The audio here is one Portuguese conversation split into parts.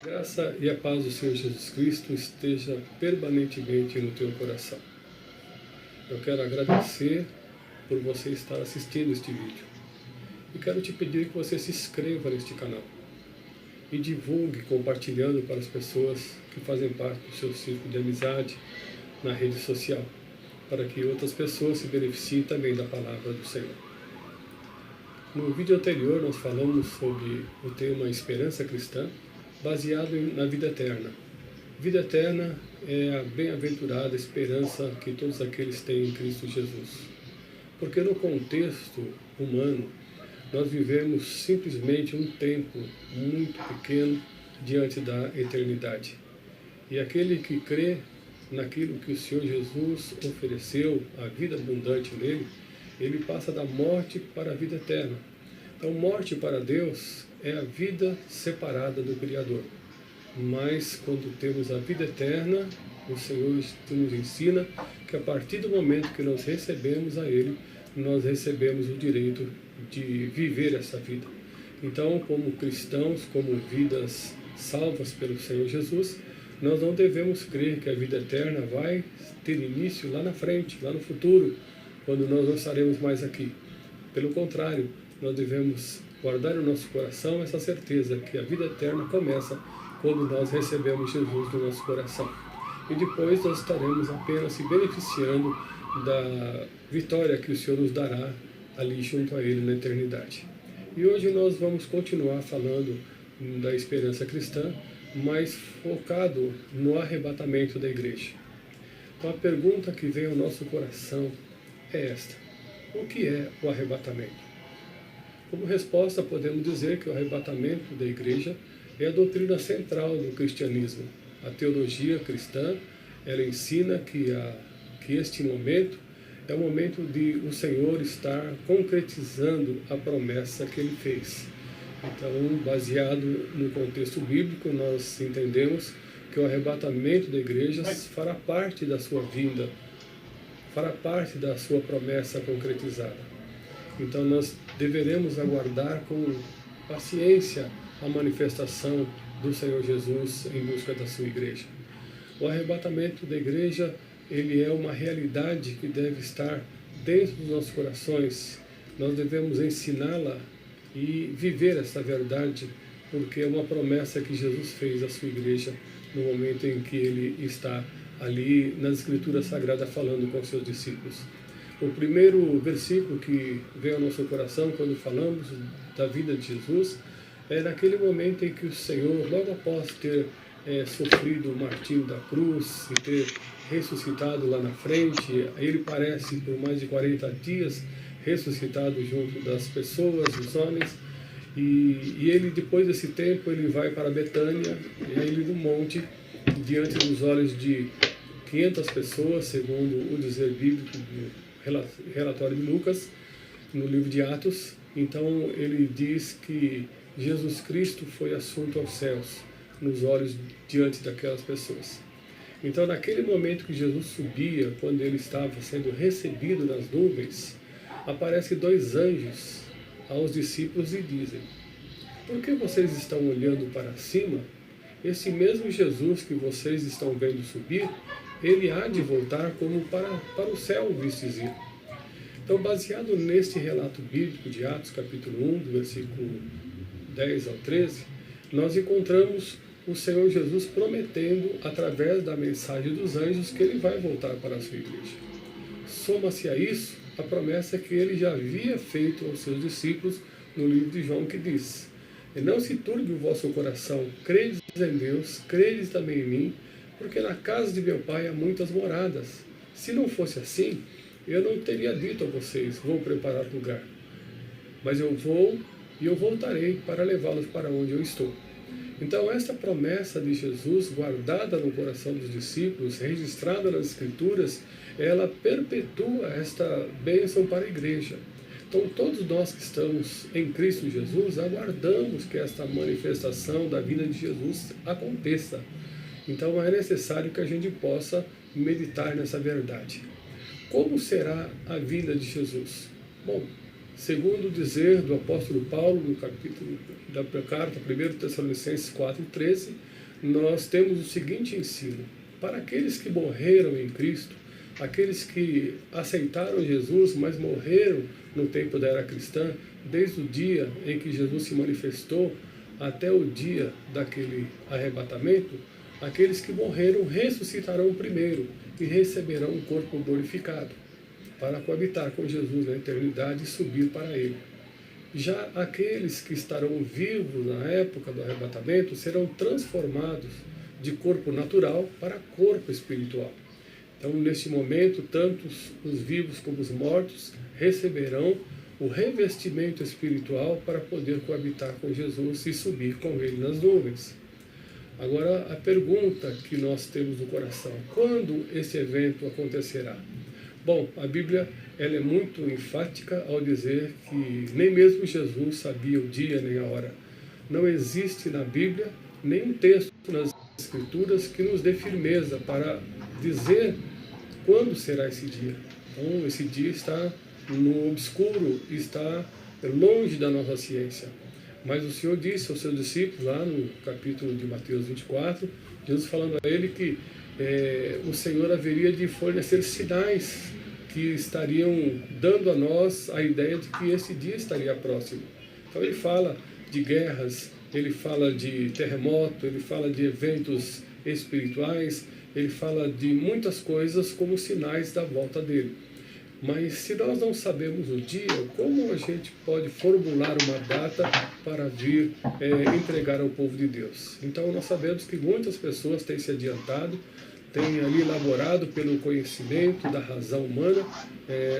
A graça e a paz do Senhor Jesus Cristo esteja permanentemente no teu coração. Eu quero agradecer por você estar assistindo este vídeo. E quero te pedir que você se inscreva neste canal e divulgue compartilhando para as pessoas que fazem parte do seu círculo de amizade na rede social, para que outras pessoas se beneficiem também da palavra do Senhor. No vídeo anterior nós falamos sobre o tema Esperança Cristã, baseado na vida eterna. Vida eterna é a bem-aventurada esperança que todos aqueles têm em Cristo Jesus. Porque no contexto humano, nós vivemos simplesmente um tempo muito pequeno diante da eternidade. E aquele que crê naquilo que o Senhor Jesus ofereceu, a vida abundante nele, ele passa da morte para a vida eterna. Então, morte para Deus é a vida separada do Criador. Mas, quando temos a vida eterna, o Senhor nos ensina que a partir do momento que nós recebemos a Ele, nós recebemos o direito de viver essa vida. Então, como cristãos, como vidas salvas pelo Senhor Jesus, nós não devemos crer que a vida eterna vai ter início lá na frente, lá no futuro, quando nós não estaremos mais aqui. Pelo contrário, nós devemos guardar no nosso coração essa certeza que a vida eterna começa quando nós recebemos Jesus no nosso coração. E depois nós estaremos apenas se beneficiando da vitória que o Senhor nos dará ali junto a Ele na eternidade. E hoje nós vamos continuar falando da esperança cristã, mas focado no arrebatamento da igreja. Então a pergunta que vem ao nosso coração é esta: o que é o arrebatamento? Como resposta, podemos dizer que o arrebatamento da igreja é a doutrina central do cristianismo. A teologia cristã, ela ensina que este momento é o momento de o Senhor estar concretizando a promessa que Ele fez. Então, baseado no contexto bíblico, nós entendemos que o arrebatamento da igreja fará parte da sua vinda, fará parte da sua promessa concretizada. Então nós deveremos aguardar com paciência a manifestação do Senhor Jesus em busca da sua igreja. O arrebatamento da igreja, ele é uma realidade que deve estar dentro dos nossos corações. Nós devemos ensiná-la e viver essa verdade, porque é uma promessa que Jesus fez à sua igreja no momento em que ele está ali nas Escrituras Sagradas falando com seus discípulos. O primeiro versículo que veio ao nosso coração quando falamos da vida de Jesus é naquele momento em que o Senhor, logo após ter sofrido o martírio da cruz e ter ressuscitado lá na frente, ele parece por mais de 40 dias ressuscitado junto das pessoas, dos homens, e ele, depois desse tempo, ele vai para Betânia, e aí ele no monte, diante dos olhos de 500 pessoas, segundo o dizer bíblico do relatório de Lucas, no livro de Atos. Então ele diz que Jesus Cristo foi assunto aos céus, nos olhos diante daquelas pessoas. Então naquele momento que Jesus subia, quando ele estava sendo recebido nas nuvens, aparecem dois anjos aos discípulos e dizem: por que vocês estão olhando para cima? Esse mesmo Jesus que vocês estão vendo subir, ele há de voltar como para o céu, vistes ir. Então, baseado neste relato bíblico de Atos, capítulo 1, do versículo 10 ao 13, nós encontramos o Senhor Jesus prometendo, através da mensagem dos anjos, que ele vai voltar para a sua igreja. Soma-se a isso a promessa que ele já havia feito aos seus discípulos no livro de João, que diz: e não se turbe o vosso coração, credes em Deus, credes também em mim, porque na casa de meu pai há muitas moradas. Se não fosse assim, eu não teria dito a vocês: vou preparar lugar. Mas eu vou e eu voltarei para levá-los para onde eu estou. Então esta promessa de Jesus, guardada no coração dos discípulos, registrada nas Escrituras, ela perpetua esta bênção para a igreja. Então todos nós que estamos em Cristo Jesus aguardamos que esta manifestação da vida de Jesus aconteça. Então é necessário que a gente possa meditar nessa verdade. Como será a vinda de Jesus? Bom, segundo o dizer do apóstolo Paulo, no capítulo da carta 1 Tessalonicenses 4:13, nós temos o seguinte ensino: para aqueles que morreram em Cristo, aqueles que aceitaram Jesus, mas morreram no tempo da era cristã, desde o dia em que Jesus se manifestou até o dia daquele arrebatamento, aqueles que morreram ressuscitarão primeiro e receberão um corpo glorificado, para coabitar com Jesus na eternidade e subir para Ele. Já aqueles que estarão vivos na época do arrebatamento serão transformados de corpo natural para corpo espiritual. Então, neste momento, tanto os vivos como os mortos receberão o revestimento espiritual para poder coabitar com Jesus e subir com Ele nas nuvens. Agora, a pergunta que nós temos no coração: quando esse evento acontecerá? Bom, a Bíblia ela é muito enfática ao dizer que nem mesmo Jesus sabia o dia nem a hora. Não existe na Bíblia nenhum texto nas Escrituras que nos dê firmeza para dizer quando será esse dia. Então, esse dia está no obscuro, está longe da nossa ciência. Mas o Senhor disse aos seus discípulos, lá no capítulo de Mateus 24, Jesus falando a ele que o Senhor haveria de fornecer sinais que estariam dando a nós a ideia de que esse dia estaria próximo. Então ele fala de guerras, ele fala de terremoto, ele fala de eventos espirituais, ele fala de muitas coisas como sinais da volta dele. Mas se nós não sabemos o dia, como a gente pode formular uma data para vir entregar ao povo de Deus? Então nós sabemos que muitas pessoas têm se adiantado, têm ali elaborado pelo conhecimento da razão humana,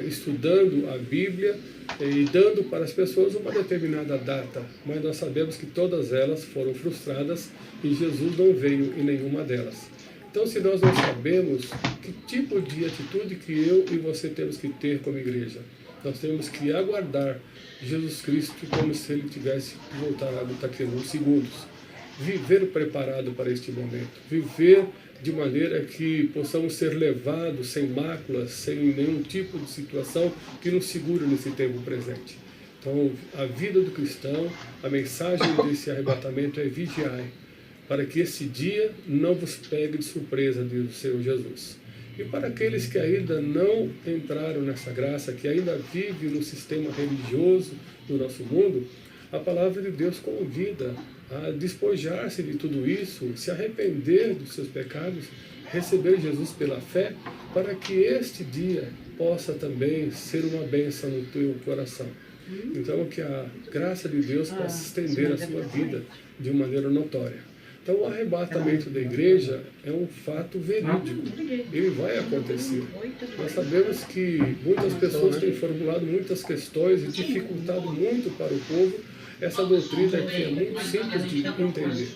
estudando a Bíblia e dando para as pessoas uma determinada data. Mas nós sabemos que todas elas foram frustradas e Jesus não veio em nenhuma delas. Então, se nós não sabemos que tipo de atitude que eu e você temos que ter como igreja, nós temos que aguardar Jesus Cristo como se Ele tivesse voltado daqui a alguns segundos. Viver preparado para este momento. Viver de maneira que possamos ser levados sem máculas, sem nenhum tipo de situação que nos segure nesse tempo presente. Então, a vida do cristão, a mensagem desse arrebatamento é vigiai, para que esse dia não vos pegue de surpresa, diz o Senhor Jesus. E para aqueles que ainda não entraram nessa graça, que ainda vivem no sistema religioso do nosso mundo, a palavra de Deus convida a despojar-se de tudo isso, se arrepender dos seus pecados, receber Jesus pela fé, para que este dia possa também ser uma bênção no teu coração. Então, que a graça de Deus possa estender a sua vida de maneira notória. Então, o arrebatamento da igreja é um fato verídico. Ele vai acontecer. Nós sabemos que muitas pessoas têm formulado muitas questões e dificultado muito para o povo essa doutrina que é muito simples de entender.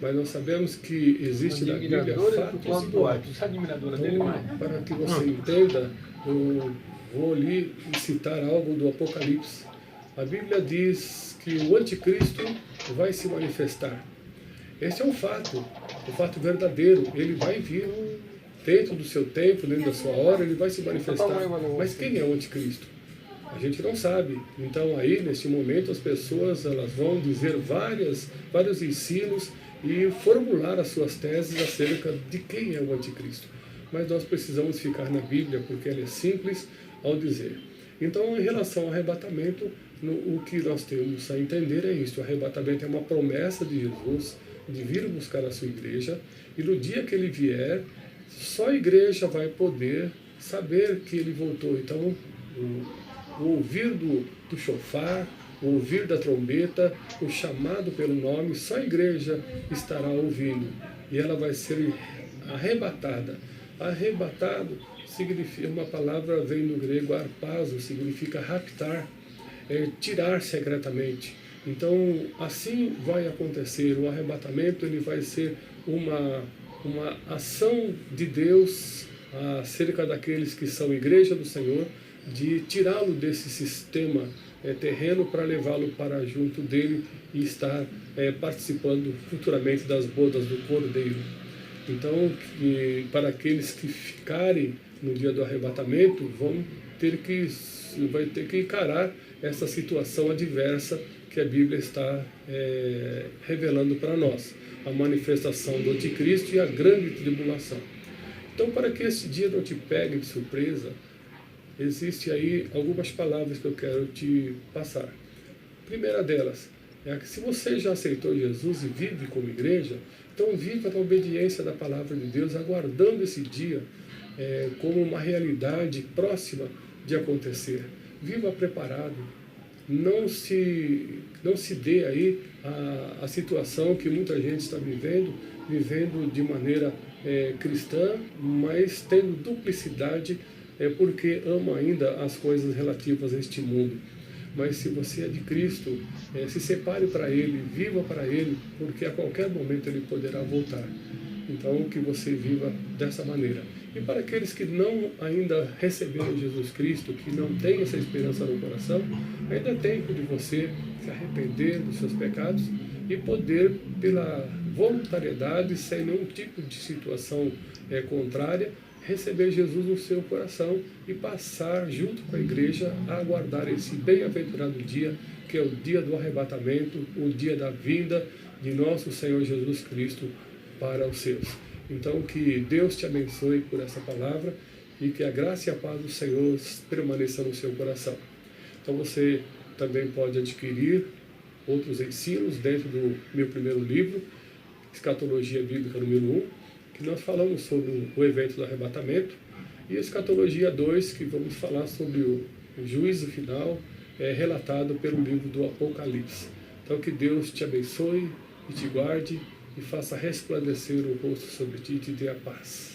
Mas nós sabemos que existe na Bíblia fatos e boatos. Então, para que você entenda, eu vou ali citar algo do Apocalipse. A Bíblia diz que o anticristo vai se manifestar. Esse é um fato verdadeiro. Ele vai vir dentro do seu tempo, dentro da sua hora, ele vai se manifestar. Mas quem é o anticristo? A gente não sabe. Então aí, neste momento, as pessoas elas vão dizer vários ensinos e formular as suas teses acerca de quem é o anticristo. Mas nós precisamos ficar na Bíblia, porque ela é simples ao dizer. Então, em relação ao arrebatamento, o que nós temos a entender é isso. O arrebatamento é uma promessa de Jesus de vir buscar a sua igreja, e no dia que ele vier, só a igreja vai poder saber que ele voltou. Então, o ouvir do chofar, o ouvir da trombeta, o chamado pelo nome, só a igreja estará ouvindo, e ela vai ser arrebatada. Arrebatado significa, uma palavra vem do grego arpazo, significa raptar, tirar secretamente. Então, assim vai acontecer. O arrebatamento ele vai ser uma ação de Deus acerca daqueles que são igreja do Senhor, de tirá-lo desse sistema terreno para levá-lo para junto dele e estar participando futuramente das bodas do Cordeiro. Então, para aqueles que ficarem no dia do arrebatamento, vai ter que encarar essa situação adversa que a Bíblia está revelando para nós, a manifestação do anticristo e a grande tribulação. Então, para que esse dia não te pegue de surpresa, existe aí algumas palavras que eu quero te passar. A primeira delas é que se você já aceitou Jesus e vive como igreja, então viva na obediência da palavra de Deus, aguardando esse dia como uma realidade próxima de acontecer. Viva preparado. Não se dê aí a situação que muita gente está vivendo de maneira cristã, mas tendo duplicidade, porque ama ainda as coisas relativas a este mundo. Mas se você é de Cristo, se separe para Ele, viva para Ele, porque a qualquer momento Ele poderá voltar. Então, que você viva dessa maneira. E para aqueles que não ainda receberam Jesus Cristo, que não têm essa esperança no coração, ainda é tempo de você se arrepender dos seus pecados e poder, pela voluntariedade, sem nenhum tipo de situação contrária, receber Jesus no seu coração e passar junto com a igreja a aguardar esse bem-aventurado dia, que é o dia do arrebatamento, o dia da vinda de nosso Senhor Jesus Cristo para os seus. Então, que Deus te abençoe por essa palavra e que a graça e a paz do Senhor permaneça no seu coração. Então, você também pode adquirir outros ensinos dentro do meu primeiro livro, Escatologia Bíblica número 1, que nós falamos sobre o evento do arrebatamento, e Escatologia 2, que vamos falar sobre o juízo final, relatado pelo livro do Apocalipse. Então, que Deus te abençoe e te guarde, e faça resplandecer o rosto sobre ti e te dê a paz.